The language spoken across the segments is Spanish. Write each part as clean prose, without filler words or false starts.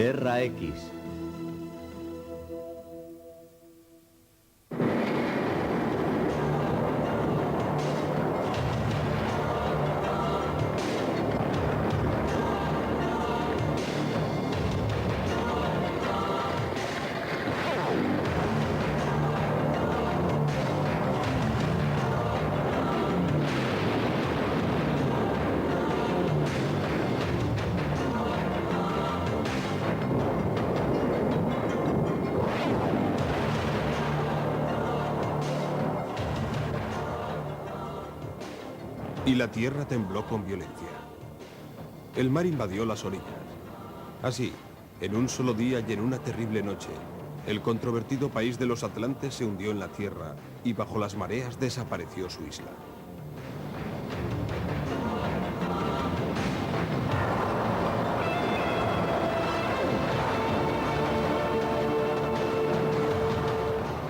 Terra X. Y la tierra tembló con violencia. El mar invadió las orillas. Así, en un solo día y en una terrible noche, el controvertido país de los Atlantes se hundió en la tierra y bajo las mareas desapareció su isla.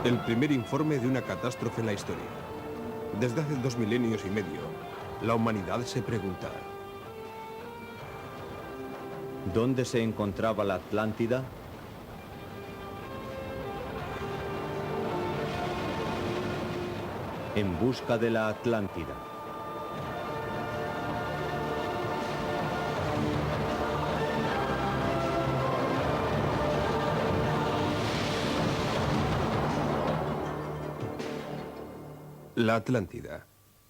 El primer informe de una catástrofe en la historia. Desde hace 2 milenios y medio, la humanidad se pregunta: ¿dónde se encontraba la Atlántida? En busca de la Atlántida. La Atlántida,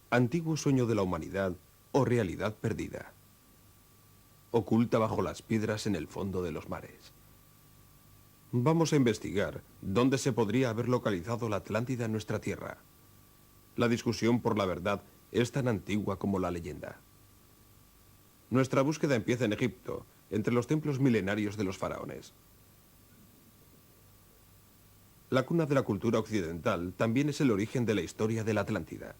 antiguo sueño de la humanidad o realidad perdida, oculta bajo las piedras en el fondo de los mares. Vamos a investigar dónde se podría haber localizado la Atlántida en nuestra tierra. La discusión por la verdad es tan antigua como la leyenda. Nuestra búsqueda empieza en Egipto, entre los templos milenarios de los faraones. La cuna de la cultura occidental también es el origen de la historia de la Atlántida.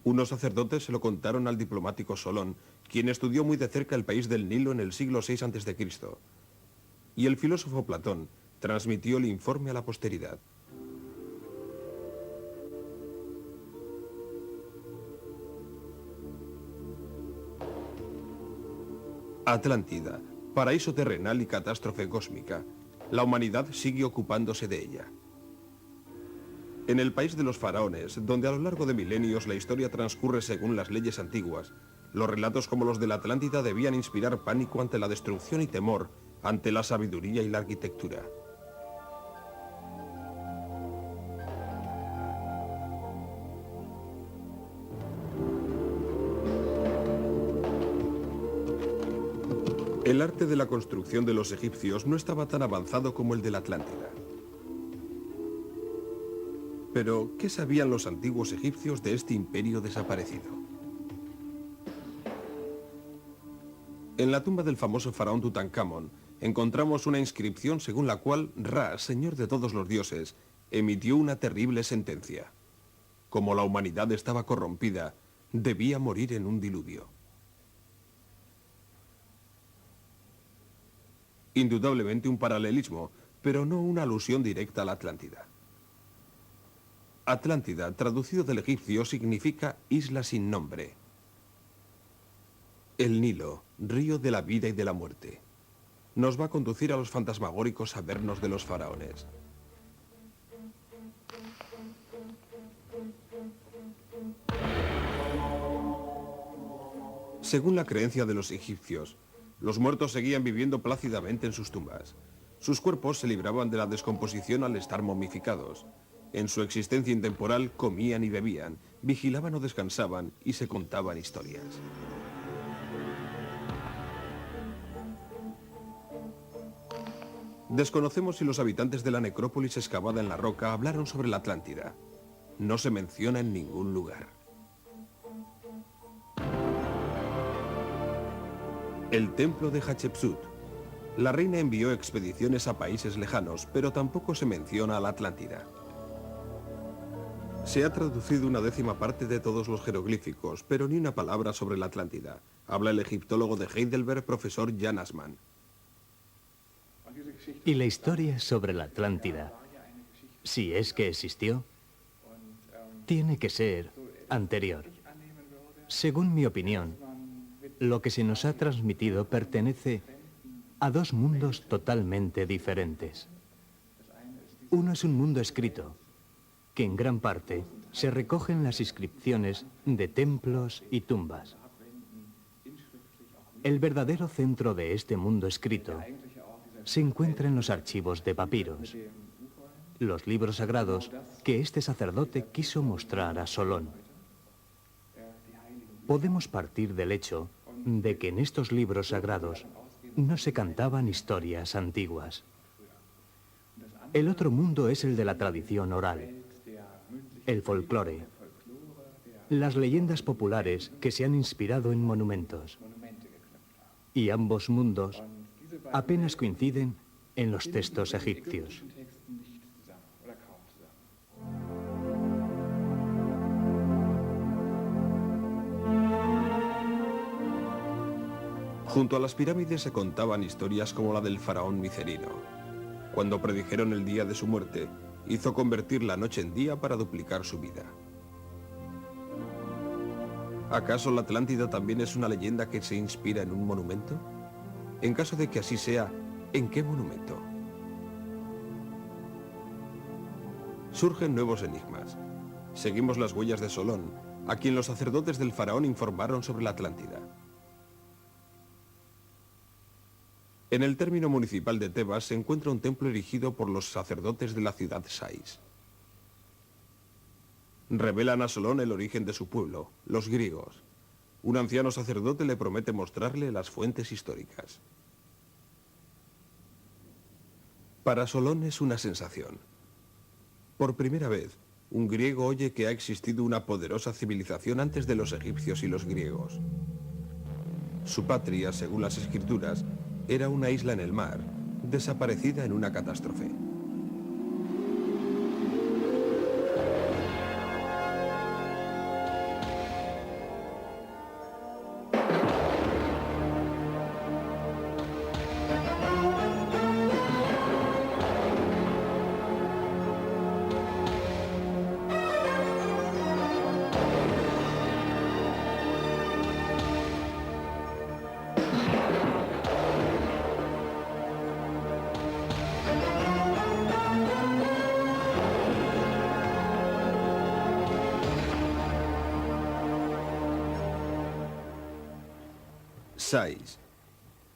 Unos sacerdotes se lo contaron al diplomático Solón, quien estudió muy de cerca el país del Nilo en el siglo VI a.C. Y el filósofo Platón transmitió el informe a la posteridad. Atlántida, paraíso terrenal y catástrofe cósmica. La humanidad sigue ocupándose de ella. En el país de los faraones, donde a lo largo de milenios la historia transcurre según las leyes antiguas, los relatos como los de la Atlántida debían inspirar pánico ante la destrucción y temor ante la sabiduría y la arquitectura. El arte de la construcción de los egipcios no estaba tan avanzado como el de la Atlántida. Pero, ¿qué sabían los antiguos egipcios de este imperio desaparecido? En la tumba del famoso faraón Tutankamón encontramos una inscripción según la cual Ra, señor de todos los dioses, emitió una terrible sentencia. Como la humanidad estaba corrompida, debía morir en un diluvio. Indudablemente un paralelismo, pero no una alusión directa a la Atlántida. Atlántida, traducido del egipcio, significa isla sin nombre. El Nilo, río de la vida y de la muerte, nos va a conducir a los fantasmagóricos sabernos de los faraones. Según la creencia de los egipcios, los muertos seguían viviendo plácidamente en sus tumbas. Sus cuerpos se libraban de la descomposición al estar momificados. En su existencia intemporal comían y bebían, vigilaban o descansaban y se contaban historias. Desconocemos si los habitantes de la necrópolis excavada en la roca hablaron sobre la Atlántida. No se menciona en ningún lugar. El templo de Hatshepsut. La reina envió expediciones a países lejanos, pero tampoco se menciona a la Atlántida. Se ha traducido una 10ª parte de todos los jeroglíficos, pero ni una palabra sobre la Atlántida. Habla el egiptólogo de Heidelberg, profesor Jan Assmann. Y la historia sobre la Atlántida, si es que existió, tiene que ser anterior. Según mi opinión, lo que se nos ha transmitido pertenece a dos mundos totalmente diferentes. Uno es un mundo escrito, que en gran parte se recogen las inscripciones de templos y tumbas. El verdadero centro de este mundo escrito se encuentra en los archivos de papiros, los libros sagrados que este sacerdote quiso mostrar a Solón. Podemos partir del hecho de que en estos libros sagrados no se cantaban historias antiguas. El otro mundo es el de la tradición oral, el folclore, las leyendas populares que se han inspirado en monumentos. Y ambos mundos apenas coinciden en los textos egipcios. Junto a las pirámides se contaban historias como la del faraón Micerino. Cuando predijeron el día de su muerte, hizo convertir la noche en día para duplicar su vida. ¿Acaso la Atlántida también es una leyenda que se inspira en un monumento? En caso de que así sea, ¿en qué monumento? Surgen nuevos enigmas. Seguimos las huellas de Solón, a quien los sacerdotes del faraón informaron sobre la Atlántida. En el término municipal de Tebas se encuentra un templo erigido por los sacerdotes de la ciudad Sais. Revelan a Solón el origen de su pueblo, los griegos. Un anciano sacerdote le promete mostrarle las fuentes históricas. Para Solón es una sensación. Por primera vez, un griego oye que ha existido una poderosa civilización antes de los egipcios y los griegos. Su patria, según las escrituras, era una isla en el mar, desaparecida en una catástrofe. Sais,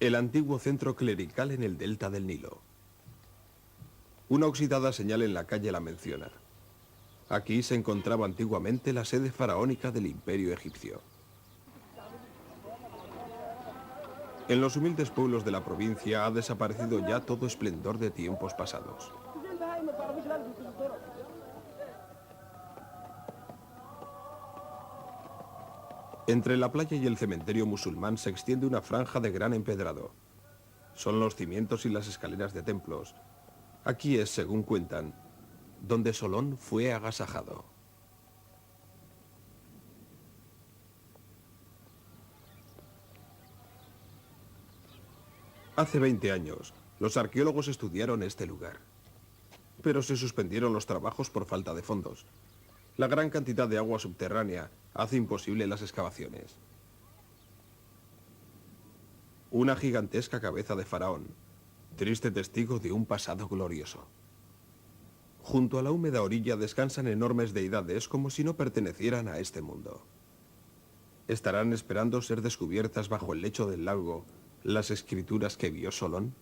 el antiguo centro clerical en el delta del Nilo. Una oxidada señal en la calle la menciona. Aquí se encontraba antiguamente la sede faraónica del Imperio egipcio. En los humildes pueblos de la provincia ha desaparecido ya todo esplendor de tiempos pasados. Entre la playa y el cementerio musulmán se extiende una franja de gran empedrado. Son los cimientos y las escaleras de templos. Aquí es, según cuentan, donde Solón fue agasajado. Hace 20 años, los arqueólogos estudiaron este lugar. Pero se suspendieron los trabajos por falta de fondos. La gran cantidad de agua subterránea hace imposible las excavaciones. Una gigantesca cabeza de faraón, triste testigo de un pasado glorioso. Junto a la húmeda orilla descansan enormes deidades como si no pertenecieran a este mundo. ¿Estarán esperando ser descubiertas bajo el lecho del lago las escrituras que vio Solón?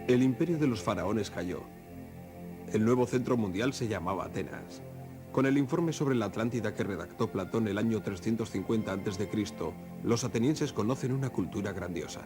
El imperio de los faraones cayó. El nuevo centro mundial se llamaba Atenas. Con el informe sobre la Atlántida que redactó Platón el año 350 a.C., los atenienses conocen una cultura grandiosa.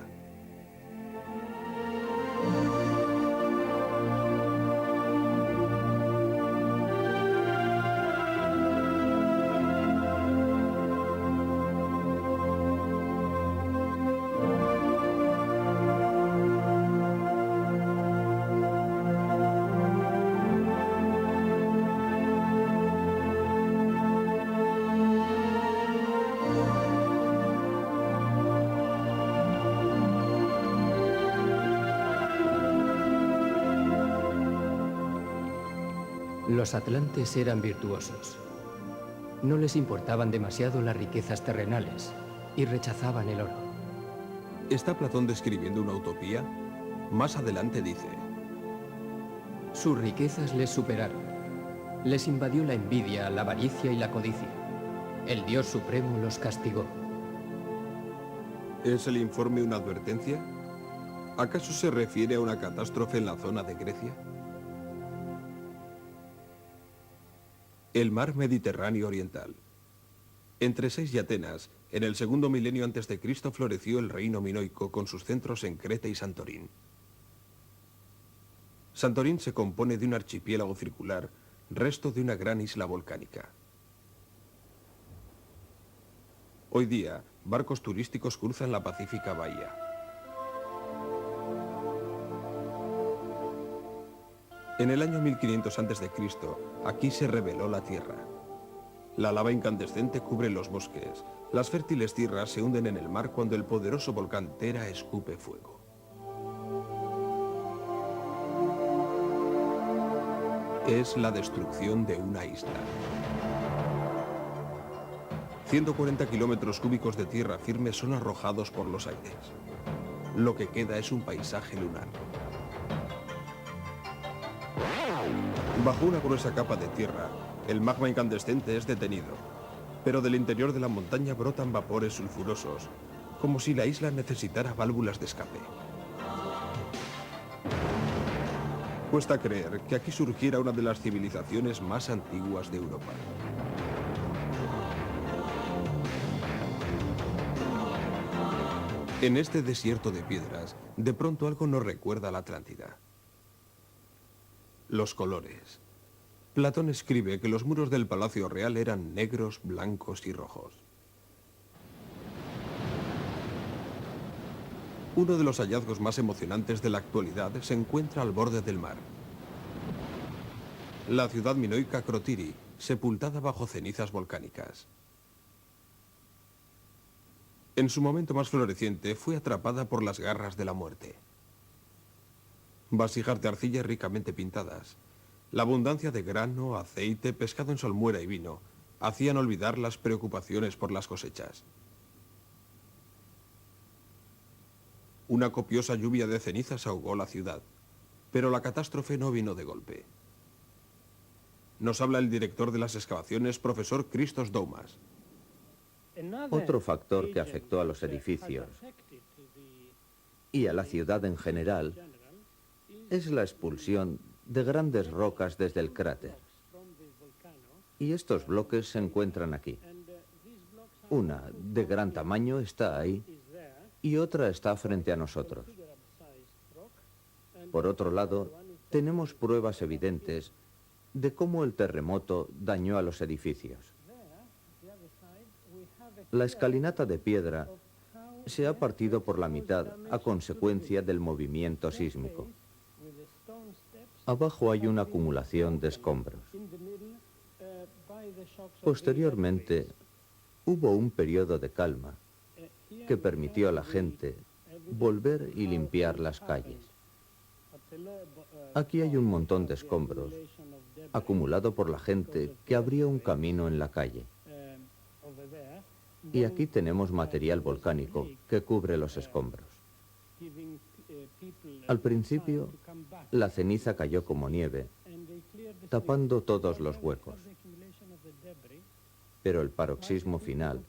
Los atlantes eran virtuosos. No les importaban demasiado las riquezas terrenales y rechazaban el oro. ¿Está Platón describiendo una utopía? Más adelante dice: Sus riquezas les superaron. Les invadió la envidia, la avaricia y la codicia. El Dios Supremo los castigó. ¿Es el informe una advertencia? ¿Acaso se refiere a una catástrofe en la zona de Grecia? El mar Mediterráneo oriental. Entre Sais y Atenas, en el segundo milenio antes de Cristo floreció el reino minoico con sus centros en Creta y Santorín. Santorín se compone de un archipiélago circular, resto de una gran isla volcánica. Hoy día, barcos turísticos cruzan la pacífica bahía. En el año 1500 a.C., aquí se reveló la tierra. La lava incandescente cubre los bosques. Las fértiles tierras se hunden en el mar cuando el poderoso volcán Tera escupe fuego. Es la destrucción de una isla. 140 kilómetros cúbicos de tierra firme son arrojados por los aires. Lo que queda es un paisaje lunar. Bajo una gruesa capa de tierra, el magma incandescente es detenido, pero del interior de la montaña brotan vapores sulfurosos, como si la isla necesitara válvulas de escape. Cuesta creer que aquí surgiera una de las civilizaciones más antiguas de Europa. En este desierto de piedras, de pronto algo nos recuerda a la Atlántida. Los colores. Platón escribe que los muros del Palacio Real eran negros, blancos y rojos. Uno de los hallazgos más emocionantes de la actualidad se encuentra al borde del mar. La ciudad minoica Crotiri, sepultada bajo cenizas volcánicas. En su momento más floreciente, fue atrapada por las garras de la muerte. Vasijas de arcilla ricamente pintadas. La abundancia de grano, aceite, pescado en salmuera y vino hacían olvidar las preocupaciones por las cosechas. Una copiosa lluvia de cenizas ahogó la ciudad, pero la catástrofe no vino de golpe. Nos habla el director de las excavaciones, profesor Christos Doumas. Otro factor que afectó a los edificios y a la ciudad en general es la expulsión de grandes rocas desde el cráter. Y estos bloques se encuentran aquí. Una de gran tamaño está ahí y otra está frente a nosotros. Por otro lado, tenemos pruebas evidentes de cómo el terremoto dañó a los edificios. La escalinata de piedra se ha partido por la mitad a consecuencia del movimiento sísmico. Abajo hay una acumulación de escombros. Posteriormente, hubo un periodo de calma que permitió a la gente volver y limpiar las calles. Aquí hay un montón de escombros acumulado por la gente que abrió un camino en la calle. Y aquí tenemos material volcánico que cubre los escombros. Al principio, la ceniza cayó como nieve, tapando todos los huecos. Pero el paroxismo final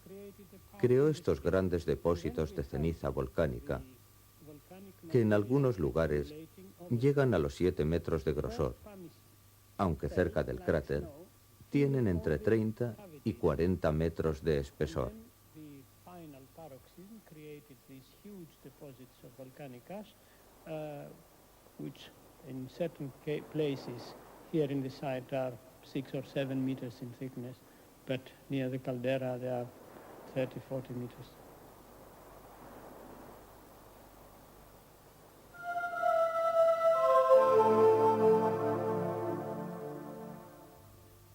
creó estos grandes depósitos de ceniza volcánica que en algunos lugares llegan a los 7 metros de grosor, aunque cerca del cráter tienen entre 30 y 40 metros de espesor. Which in certain places here in the site are 6 or 7 meters in thickness, but near the caldera they are 30, 40 meters.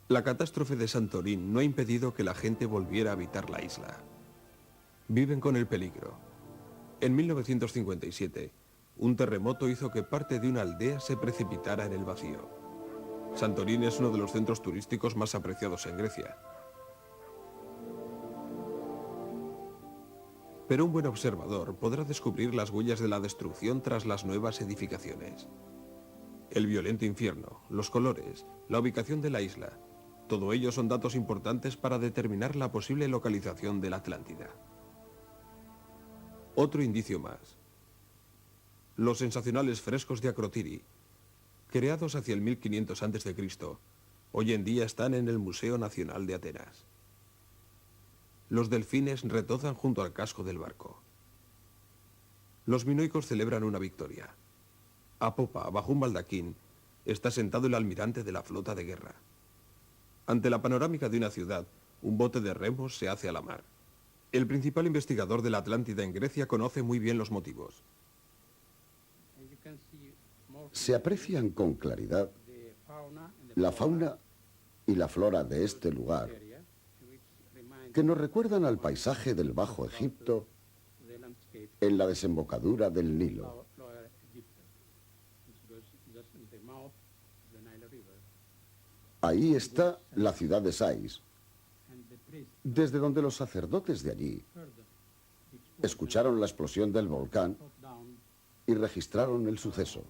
La catástrofe de Santorín no ha impedido que la gente volviera a habitar la isla. Viven con el peligro. En 1957, un terremoto hizo que parte de una aldea se precipitara en el vacío. Santorín es uno de los centros turísticos más apreciados en Grecia. Pero un buen observador podrá descubrir las huellas de la destrucción tras las nuevas edificaciones. El violento infierno, los colores, la ubicación de la isla, todo ello son datos importantes para determinar la posible localización de la Atlántida. Otro indicio más. Los sensacionales frescos de Akrotiri, creados hacia el 1500 a.C., hoy en día están en el Museo Nacional de Atenas. Los delfines retozan junto al casco del barco. Los minoicos celebran una victoria. A popa, bajo un baldaquín, está sentado el almirante de la flota de guerra. Ante la panorámica de una ciudad, un bote de remos se hace a la mar. El principal investigador de la Atlántida en Grecia conoce muy bien los motivos. Se aprecian con claridad la fauna y la flora de este lugar, que nos recuerdan al paisaje del Bajo Egipto en la desembocadura del Nilo. Ahí está la ciudad de Sais, desde donde los sacerdotes de allí escucharon la explosión del volcán y registraron el suceso.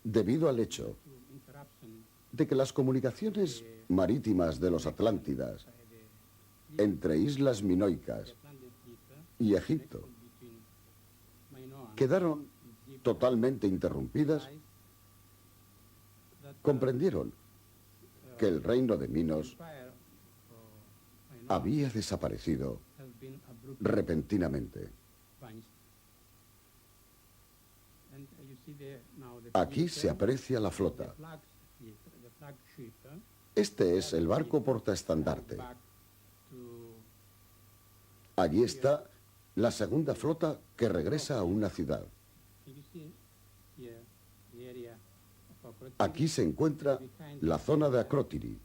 Debido al hecho de que las comunicaciones marítimas de los Atlántidas entre islas minoicas y Egipto quedaron totalmente interrumpidas, comprendieron que el reino de Minos había desaparecido repentinamente. Aquí se aprecia la flota. Este es el barco portaestandarte. Allí está la segunda flota que regresa a una ciudad. Aquí se encuentra la zona de Akrotiri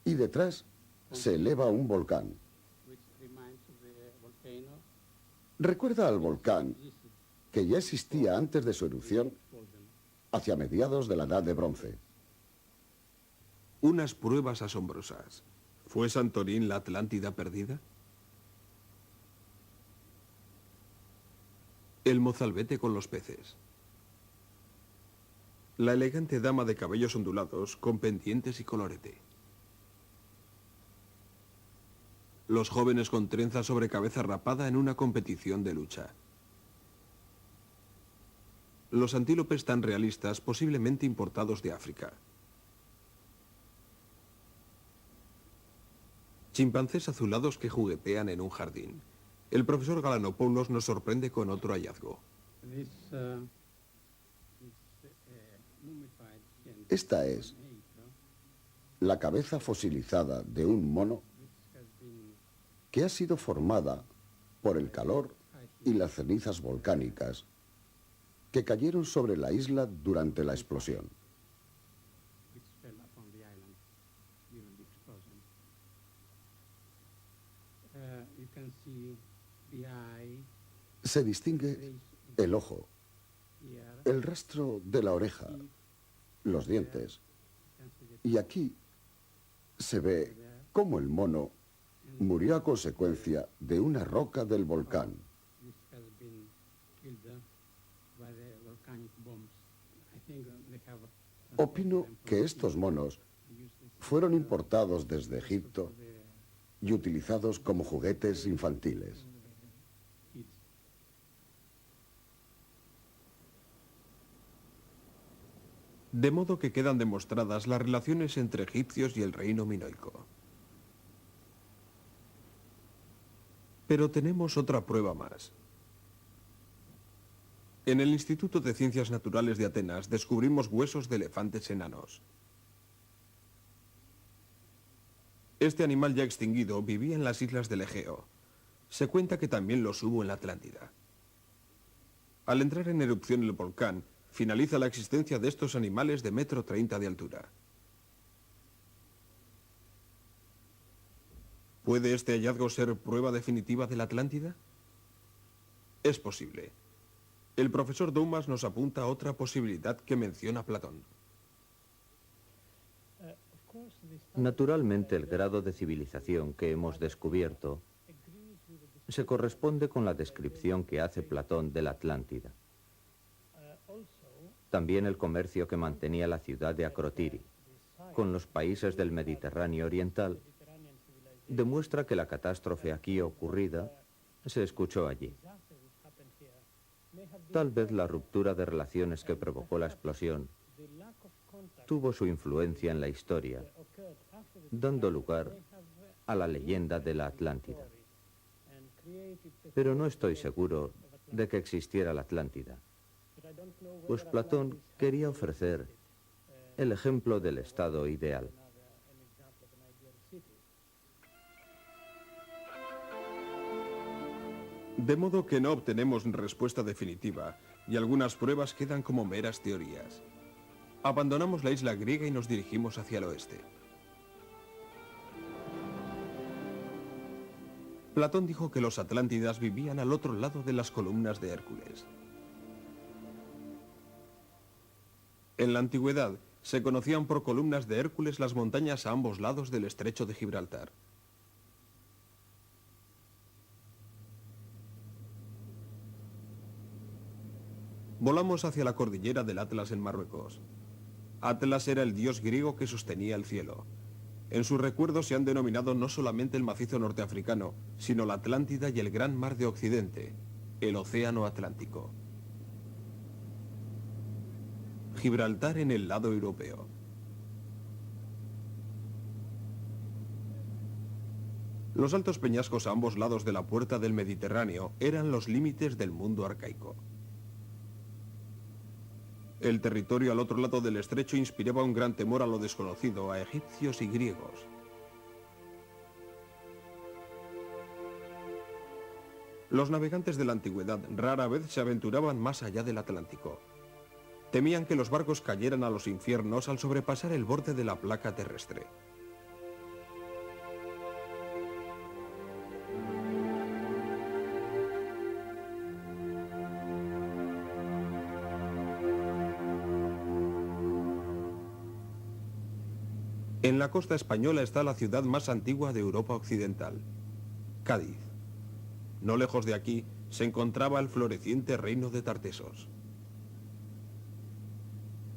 y detrás se eleva un volcán. Recuerda al volcán que ya existía antes de su erupción hacia mediados de la Edad de Bronce. Unas pruebas asombrosas. ¿Fue Santorín la Atlántida perdida? El mozalbete con los peces. La elegante dama de cabellos ondulados con pendientes y colorete. Los jóvenes con trenza sobre cabeza rapada en una competición de lucha. Los antílopes tan realistas, posiblemente importados de África. Chimpancés azulados que juguetean en un jardín. El profesor Galanopoulos nos sorprende con otro hallazgo. Esta es la cabeza fosilizada de un mono que ha sido formada por el calor y las cenizas volcánicas que cayeron sobre la isla durante la explosión. Se distingue el ojo, el rastro de la oreja, los dientes, y aquí se ve cómo el mono murió a consecuencia de una roca del volcán. Opino que estos monos fueron importados desde Egipto y utilizados como juguetes infantiles. De modo que quedan demostradas las relaciones entre egipcios y el reino minoico. Pero tenemos otra prueba más. En el Instituto de Ciencias Naturales de Atenas descubrimos huesos de elefantes enanos. Este animal ya extinguido vivía en las islas del Egeo. Se cuenta que también los hubo en la Atlántida. Al entrar en erupción el volcán, finaliza la existencia de estos animales de 1,30 m de altura. ¿Puede este hallazgo ser prueba definitiva de la Atlántida? Es posible. El profesor Doumas nos apunta a otra posibilidad que menciona Platón. Of course, Naturalmente, el grado de civilización que hemos descubierto se corresponde con la descripción que hace Platón de la Atlántida. También el comercio que mantenía la ciudad de Acrotiri con los países del Mediterráneo oriental demuestra que la catástrofe aquí ocurrida se escuchó allí. Tal vez la ruptura de relaciones que provocó la explosión tuvo su influencia en la historia, dando lugar a la leyenda de la Atlántida. Pero no estoy seguro de que existiera la Atlántida, pues Platón quería ofrecer el ejemplo del estado ideal. De modo que no obtenemos respuesta definitiva y algunas pruebas quedan como meras teorías. Abandonamos la isla griega y nos dirigimos hacia el oeste. Platón dijo que los atlántidas vivían al otro lado de las columnas de Hércules. En la antigüedad, se conocían por columnas de Hércules las montañas a ambos lados del estrecho de Gibraltar. Volamos hacia la cordillera del Atlas en Marruecos. Atlas era el dios griego que sostenía el cielo. En sus recuerdos se han denominado no solamente el macizo norteafricano, sino la Atlántida y el gran mar de Occidente, el Océano Atlántico. Gibraltar en el lado europeo. Los altos peñascos a ambos lados de la puerta del Mediterráneo eran los límites del mundo arcaico. El territorio al otro lado del estrecho inspiraba un gran temor a lo desconocido a egipcios y griegos. Los navegantes de la antigüedad rara vez se aventuraban más allá del Atlántico. Temían que los barcos cayeran a los infiernos al sobrepasar el borde de la placa terrestre. En la costa española está la ciudad más antigua de Europa Occidental, Cádiz. No lejos de aquí se encontraba el floreciente reino de Tartesos.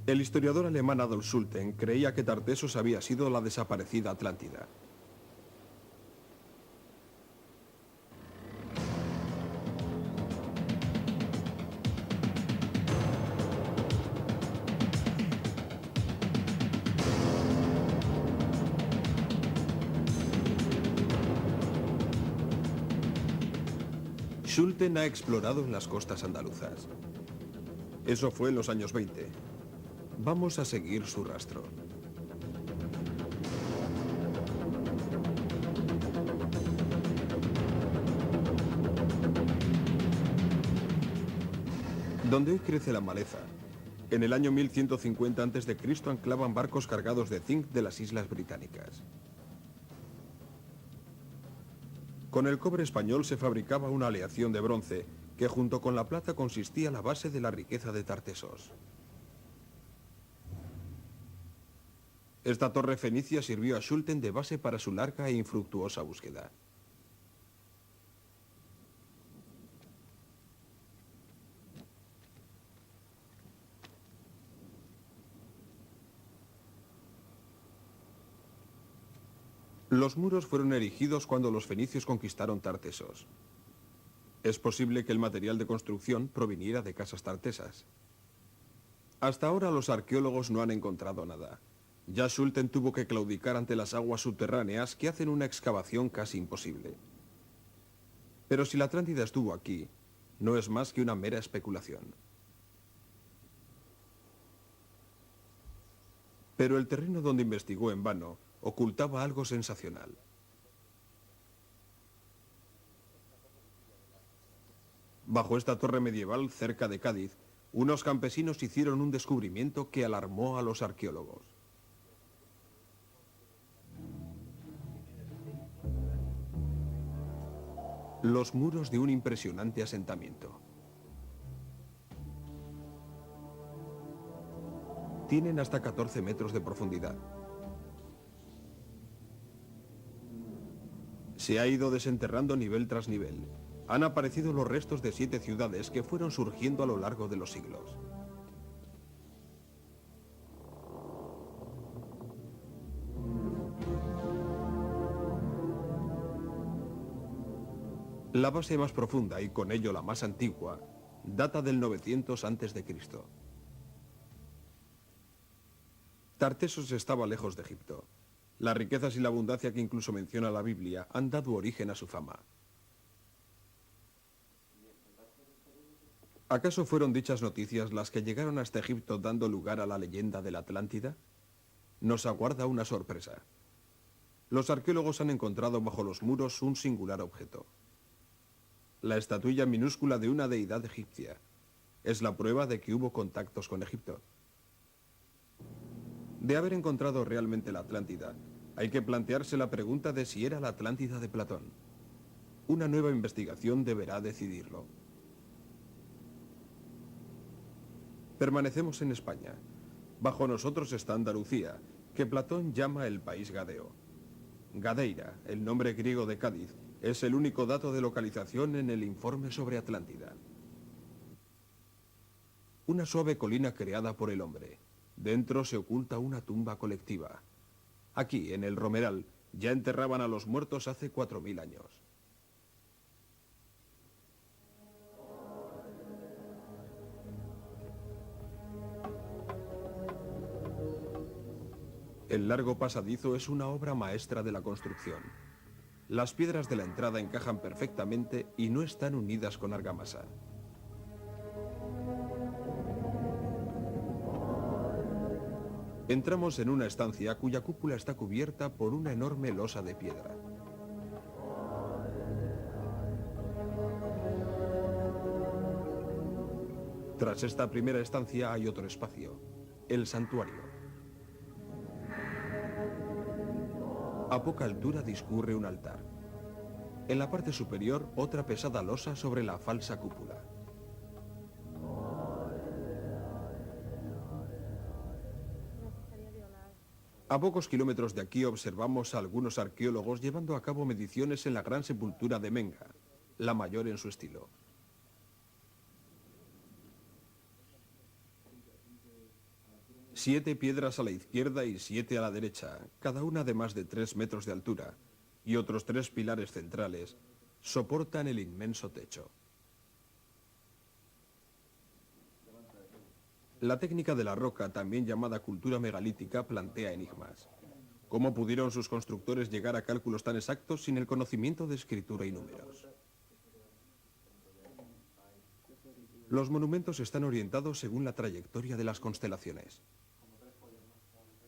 El historiador alemán Adolf Schulten creía que Tartesos había sido la desaparecida Atlántida. Schulten ha explorado en las costas andaluzas. Eso fue en los años 20. Vamos a seguir su rastro. Donde hoy crece la maleza, en el año 1150 a.C. anclaban barcos cargados de zinc de las Islas Británicas. Con el cobre español se fabricaba una aleación de bronce, que junto con la plata consistía la base de la riqueza de Tartesos. Esta torre fenicia sirvió a Schulten de base para su larga e infructuosa búsqueda. Los muros fueron erigidos cuando los fenicios conquistaron Tartesos. Es posible que el material de construcción proviniera de casas tartesas. Hasta ahora los arqueólogos no han encontrado nada. Ya Schulten tuvo que claudicar ante las aguas subterráneas que hacen una excavación casi imposible. Pero si la Atlántida estuvo aquí, no es más que una mera especulación. Pero el terreno donde investigó en vano ocultaba algo sensacional. Bajo esta torre medieval, cerca de Cádiz, unos campesinos hicieron un descubrimiento que alarmó a los arqueólogos. Los muros de un impresionante asentamiento. Tienen hasta 14 metros de profundidad. Se ha ido desenterrando nivel tras nivel. Han aparecido los restos de 7 ciudades que fueron surgiendo a lo largo de los siglos. La base más profunda y con ello la más antigua data del 900 a.C. Tartesos estaba lejos de Egipto. Las riquezas y la abundancia que incluso menciona la Biblia han dado origen a su fama. ¿Acaso fueron dichas noticias las que llegaron hasta Egipto dando lugar a la leyenda de la Atlántida? Nos aguarda una sorpresa. Los arqueólogos han encontrado bajo los muros un singular objeto. La estatuilla minúscula de una deidad egipcia. Es la prueba de que hubo contactos con Egipto. De haber encontrado realmente la Atlántida, hay que plantearse la pregunta de si era la Atlántida de Platón. Una nueva investigación deberá decidirlo. Permanecemos en España. Bajo nosotros está Andalucía, que Platón llama el país gadeo. Gadeira, el nombre griego de Cádiz, es el único dato de localización en el informe sobre Atlántida. Una suave colina creada por el hombre. Dentro se oculta una tumba colectiva. Aquí, en el Romeral, ya enterraban a los muertos hace 4000 años. El largo pasadizo es una obra maestra de la construcción. Las piedras de la entrada encajan perfectamente y no están unidas con argamasa. Entramos en una estancia cuya cúpula está cubierta por una enorme losa de piedra. Tras esta primera estancia hay otro espacio, el santuario. A poca altura discurre un altar. En la parte superior, otra pesada losa sobre la falsa cúpula. A pocos kilómetros de aquí observamos a algunos arqueólogos llevando a cabo mediciones en la gran sepultura de Menga, la mayor en su estilo. Siete piedras a la izquierda y 7 a la derecha, cada una de más de 3 metros de altura, y otros 3 pilares centrales soportan el inmenso techo. La técnica de la roca, también llamada cultura megalítica, plantea enigmas. ¿Cómo pudieron sus constructores llegar a cálculos tan exactos sin el conocimiento de escritura y números? Los monumentos están orientados según la trayectoria de las constelaciones.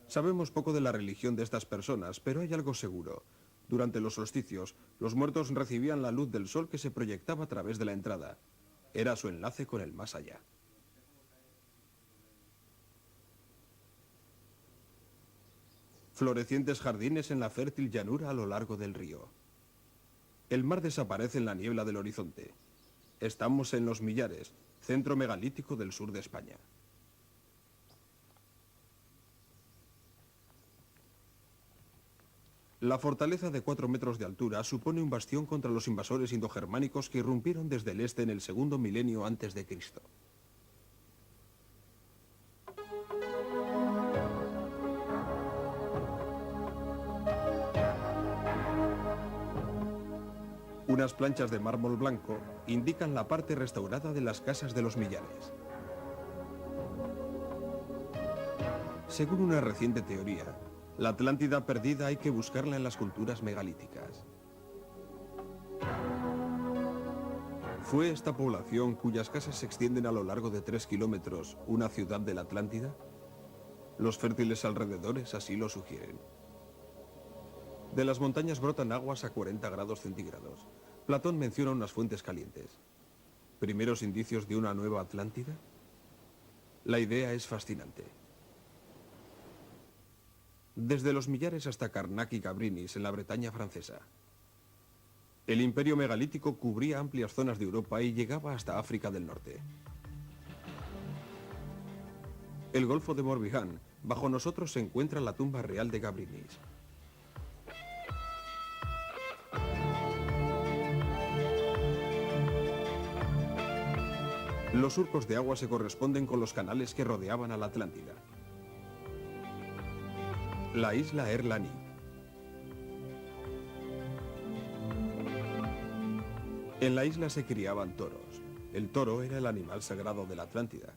Sabemos poco de la religión de estas personas, pero hay algo seguro. Durante los solsticios, los muertos recibían la luz del sol que se proyectaba a través de la entrada. Era su enlace con el más allá. Florecientes jardines en la fértil llanura a lo largo del río. El mar desaparece en la niebla del horizonte. Estamos en Los Millares, centro megalítico del sur de España. La fortaleza de 4 metros de altura supone un bastión contra los invasores indogermánicos que irrumpieron desde el este en el segundo milenio antes de Cristo. Unas planchas de mármol blanco indican la parte restaurada de las casas de los Millares. Según una reciente teoría, la Atlántida perdida hay que buscarla en las culturas megalíticas. ¿Fue esta población, cuyas casas se extienden a lo largo de 3 kilómetros, una ciudad de la Atlántida? Los fértiles alrededores así lo sugieren. De las montañas brotan aguas a 40 grados centígrados. Platón menciona unas fuentes calientes. ¿Primeros indicios de una nueva Atlántida? La idea es fascinante. Desde Los Millares hasta Carnac y Gabrinis, en la Bretaña francesa. El imperio megalítico cubría amplias zonas de Europa y llegaba hasta África del Norte. El Golfo de Morbihan, bajo nosotros se encuentra la tumba real de Gabrinis. Los surcos de agua se corresponden con los canales que rodeaban a la Atlántida. La isla Erlanik. En la isla se criaban toros. El toro era el animal sagrado de la Atlántida.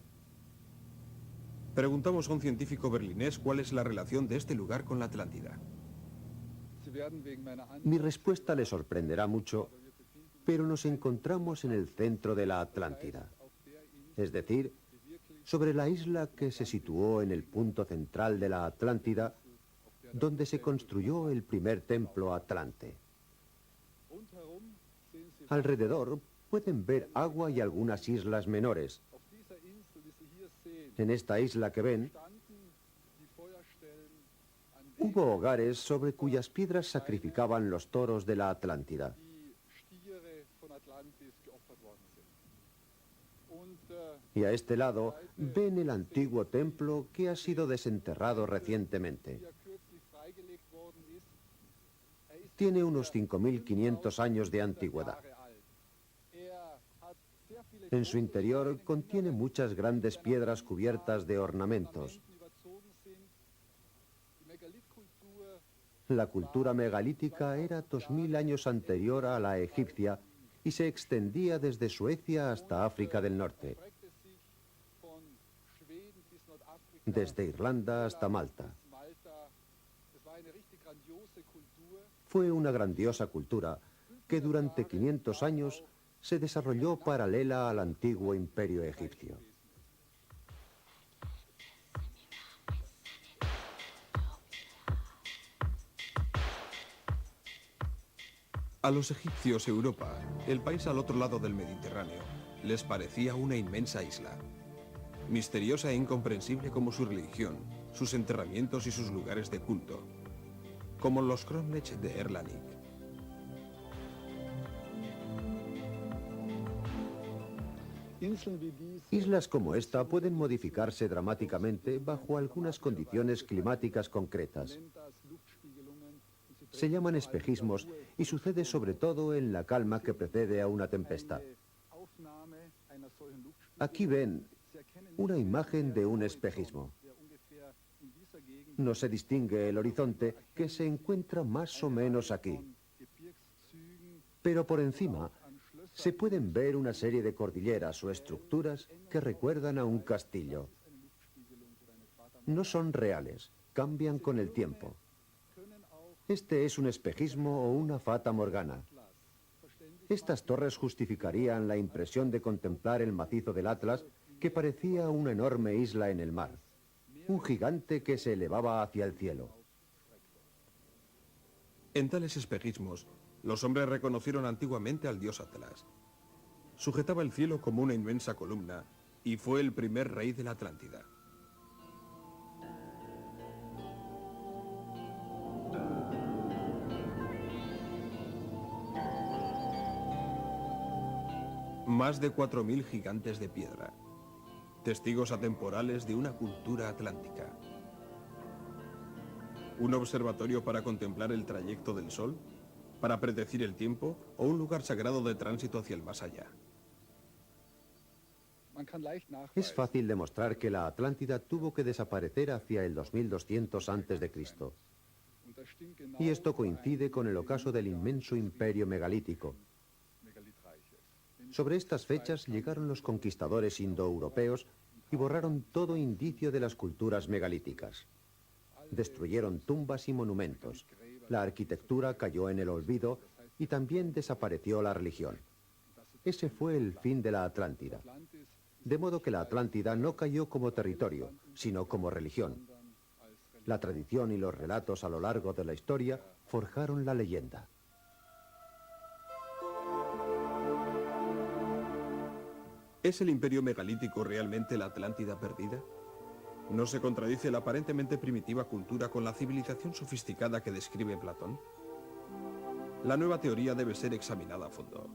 Preguntamos a un científico berlinés cuál es la relación de este lugar con la Atlántida. Mi respuesta le sorprenderá mucho, pero nos encontramos en el centro de la Atlántida, es decir, sobre la isla que se situó en el punto central de la Atlántida, donde se construyó el primer templo atlante. Alrededor pueden ver agua y algunas islas menores. En esta isla que ven, hubo hogares sobre cuyas piedras sacrificaban los toros de la Atlántida. Y a este lado ven el antiguo templo que ha sido desenterrado recientemente. Tiene unos 5.500 años de antigüedad. En su interior contiene muchas grandes piedras cubiertas de ornamentos. La cultura megalítica era 2000 años anterior a la egipcia y se extendía desde Suecia hasta África del Norte, desde Irlanda hasta Malta. Fue una grandiosa cultura que durante 500 años se desarrolló paralela al antiguo imperio egipcio. A los egipcios Europa, el país al otro lado del Mediterráneo, les parecía una inmensa isla. Misteriosa e incomprensible como su religión, sus enterramientos y sus lugares de culto. Como los Kronlech de Erlanik. Islas como esta pueden modificarse dramáticamente bajo algunas condiciones climáticas concretas. Se llaman espejismos y sucede sobre todo en la calma que precede a una tempestad. Aquí ven una imagen de un espejismo. No se distingue el horizonte, que se encuentra más o menos aquí. Pero por encima se pueden ver una serie de cordilleras o estructuras que recuerdan a un castillo. No son reales, cambian con el tiempo. Este es un espejismo o una fata morgana. Estas torres justificarían la impresión de contemplar el macizo del Atlas, que parecía una enorme isla en el mar, un gigante que se elevaba hacia el cielo. En tales espejismos, los hombres reconocieron antiguamente al dios Atlas. Sujetaba el cielo como una inmensa columna y fue el primer rey de la Atlántida. Más de 4000 gigantes de piedra, testigos atemporales de una cultura atlántica. ¿Un observatorio para contemplar el trayecto del sol? ¿Para predecir el tiempo? ¿O un lugar sagrado de tránsito hacia el más allá? Es fácil demostrar que la Atlántida tuvo que desaparecer hacia el 2200 a.C. Y esto coincide con el ocaso del inmenso imperio megalítico. Sobre estas fechas llegaron los conquistadores indoeuropeos y borraron todo indicio de las culturas megalíticas. Destruyeron tumbas y monumentos. La arquitectura cayó en el olvido y también desapareció la religión. Ese fue el fin de la Atlántida. De modo que la Atlántida no cayó como territorio, sino como religión. La tradición y los relatos a lo largo de la historia forjaron la leyenda. ¿Es el imperio megalítico realmente la Atlántida perdida? ¿No se contradice la aparentemente primitiva cultura con la civilización sofisticada que describe Platón? La nueva teoría debe ser examinada a fondo.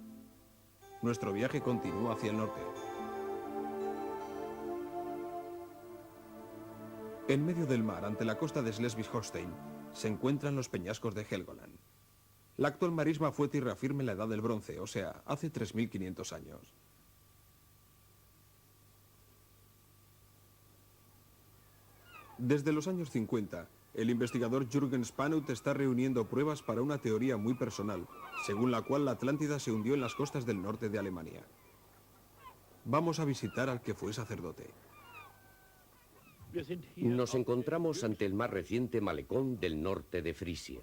Nuestro viaje continúa hacia el norte. En medio del mar, ante la costa de Schleswig-Holstein, se encuentran los peñascos de Helgoland. La actual marisma fue tierra firme en la Edad del Bronce, o sea, hace 3500 años. Desde los años 50, el investigador Jürgen Spanut está reuniendo pruebas para una teoría muy personal, según la cual la Atlántida se hundió en las costas del norte de Alemania. Vamos a visitar al que fue sacerdote. Nos encontramos ante el más reciente malecón del norte de Frisia.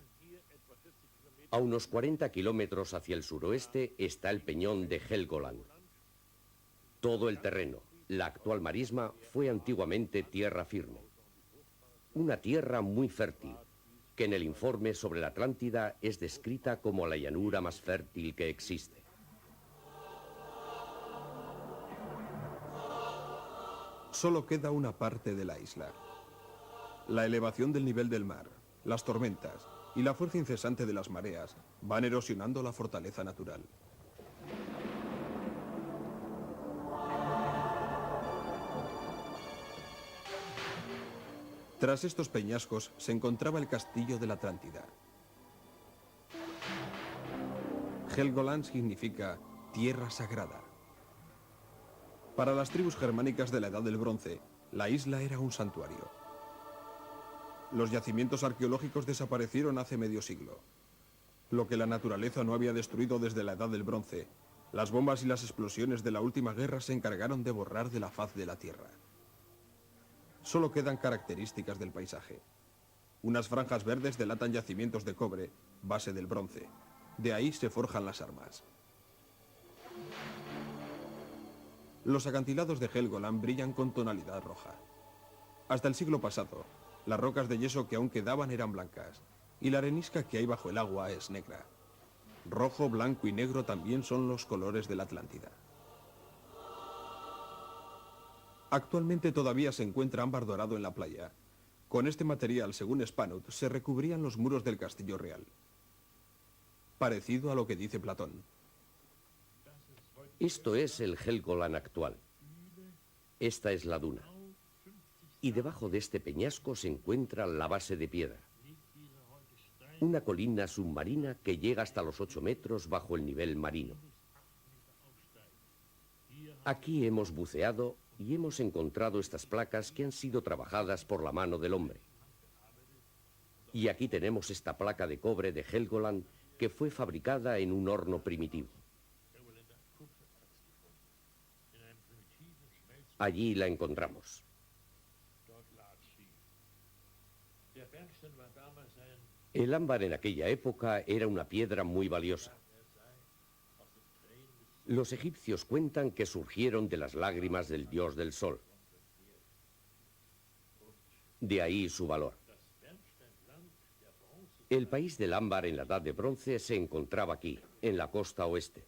A unos 40 kilómetros hacia el suroeste está el peñón de Helgoland. Todo el terreno, la actual marisma, fue antiguamente tierra firme. Una tierra muy fértil, que en el informe sobre la Atlántida es descrita como la llanura más fértil que existe. Solo queda una parte de la isla. La elevación del nivel del mar, las tormentas y la fuerza incesante de las mareas van erosionando la fortaleza natural. Tras estos peñascos se encontraba el castillo de la Atlántida. Helgoland significa tierra sagrada. Para las tribus germánicas de la Edad del Bronce, la isla era un santuario. Los yacimientos arqueológicos desaparecieron hace medio siglo. Lo que la naturaleza no había destruido desde la Edad del Bronce, las bombas y las explosiones de la última guerra se encargaron de borrar de la faz de la tierra. Solo quedan características del paisaje. Unas franjas verdes delatan yacimientos de cobre, base del bronce. De ahí se forjan las armas. Los acantilados de Helgoland brillan con tonalidad roja. Hasta el siglo pasado, las rocas de yeso que aún quedaban eran blancas, y la arenisca que hay bajo el agua es negra. Rojo, blanco y negro también son los colores de la Atlántida. Actualmente todavía se encuentra ámbar dorado en la playa. Con este material, según Spanut, se recubrían los muros del castillo real. Parecido a lo que dice Platón. Esto es el Helgoland actual. Esta es la duna. Y debajo de este peñasco se encuentra la base de piedra. Una colina submarina que llega hasta los 8 metros bajo el nivel marino. Aquí hemos buceado y hemos encontrado estas placas que han sido trabajadas por la mano del hombre. Y aquí tenemos esta placa de cobre de Helgoland que fue fabricada en un horno primitivo. Allí la encontramos. El ámbar en aquella época era una piedra muy valiosa. Los egipcios cuentan que surgieron de las lágrimas del dios del sol. De ahí su valor. El país del ámbar en la Edad de Bronce se encontraba aquí, en la costa oeste,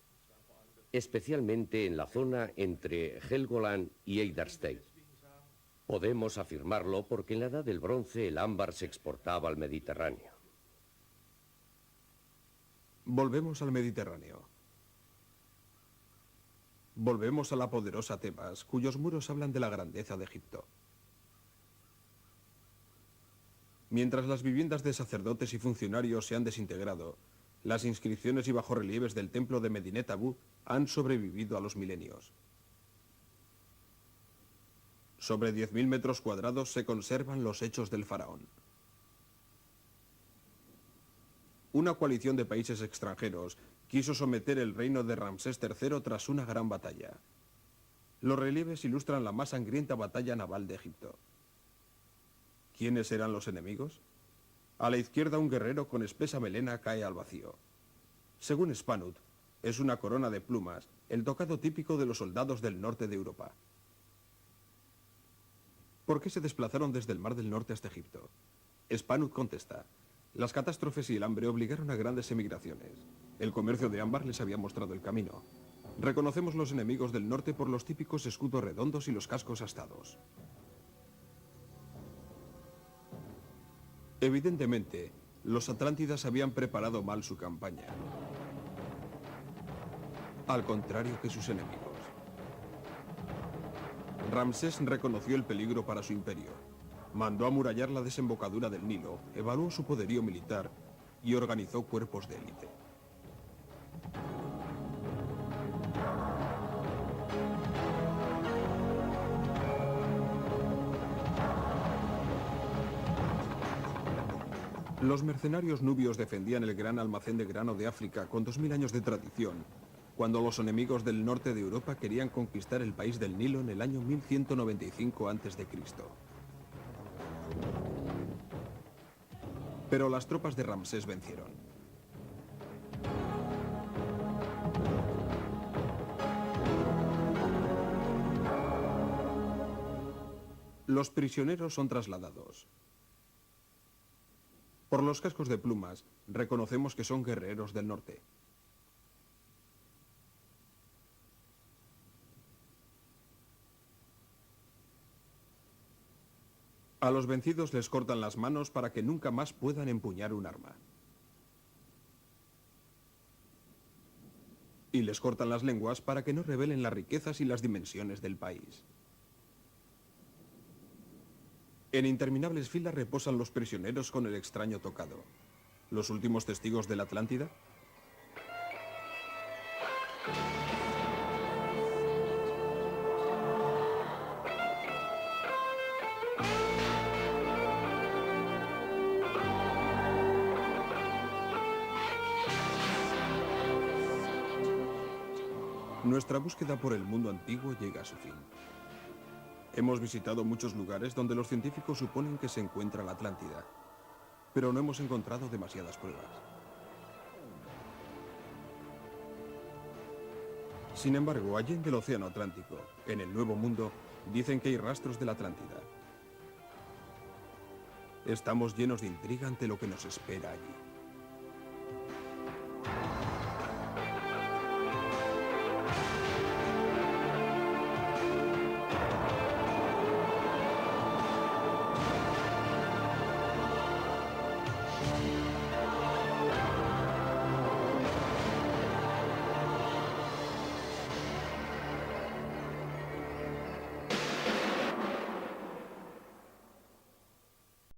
especialmente en la zona entre Helgoland y Eiderstedt. Podemos afirmarlo porque en la Edad del Bronce el ámbar se exportaba al Mediterráneo. Volvemos al Mediterráneo. Volvemos a la poderosa Tebas, cuyos muros hablan de la grandeza de Egipto. Mientras las viviendas de sacerdotes y funcionarios se han desintegrado, las inscripciones y bajorrelieves del templo de Medinet Abu han sobrevivido a los milenios. Sobre 10.000 metros cuadrados se conservan los hechos del faraón. Una coalición de países extranjeros quiso someter el reino de Ramsés III tras una gran batalla. Los relieves ilustran la más sangrienta batalla naval de Egipto. ¿Quiénes eran los enemigos? A la izquierda un guerrero con espesa melena cae al vacío. Según Spanut, es una corona de plumas, el tocado típico de los soldados del norte de Europa. ¿Por qué se desplazaron desde el Mar del Norte hasta Egipto? Spanut contesta: las catástrofes y el hambre obligaron a grandes emigraciones. El comercio de ámbar les había mostrado el camino. Reconocemos los enemigos del norte por los típicos escudos redondos y los cascos astados. Evidentemente, los atlántidas habían preparado mal su campaña. Al contrario que sus enemigos. Ramsés reconoció el peligro para su imperio. Mandó amurallar la desembocadura del Nilo, evaluó su poderío militar y organizó cuerpos de élite. Los mercenarios nubios defendían el gran almacén de grano de África con 2000 años de tradición, cuando los enemigos del norte de Europa querían conquistar el país del Nilo en el año 1195 a.C. Pero las tropas de Ramsés vencieron. Los prisioneros son trasladados. Por los cascos de plumas, reconocemos que son guerreros del norte. A los vencidos les cortan las manos para que nunca más puedan empuñar un arma. Y les cortan las lenguas para que no revelen las riquezas y las dimensiones del país. En interminables filas reposan los prisioneros con el extraño tocado. ¿Los últimos testigos de la Atlántida? Nuestra búsqueda por el mundo antiguo llega a su fin. Hemos visitado muchos lugares donde los científicos suponen que se encuentra la Atlántida, pero no hemos encontrado demasiadas pruebas. Sin embargo, allí en el Océano Atlántico, en el Nuevo Mundo, dicen que hay rastros de la Atlántida. Estamos llenos de intriga ante lo que nos espera allí.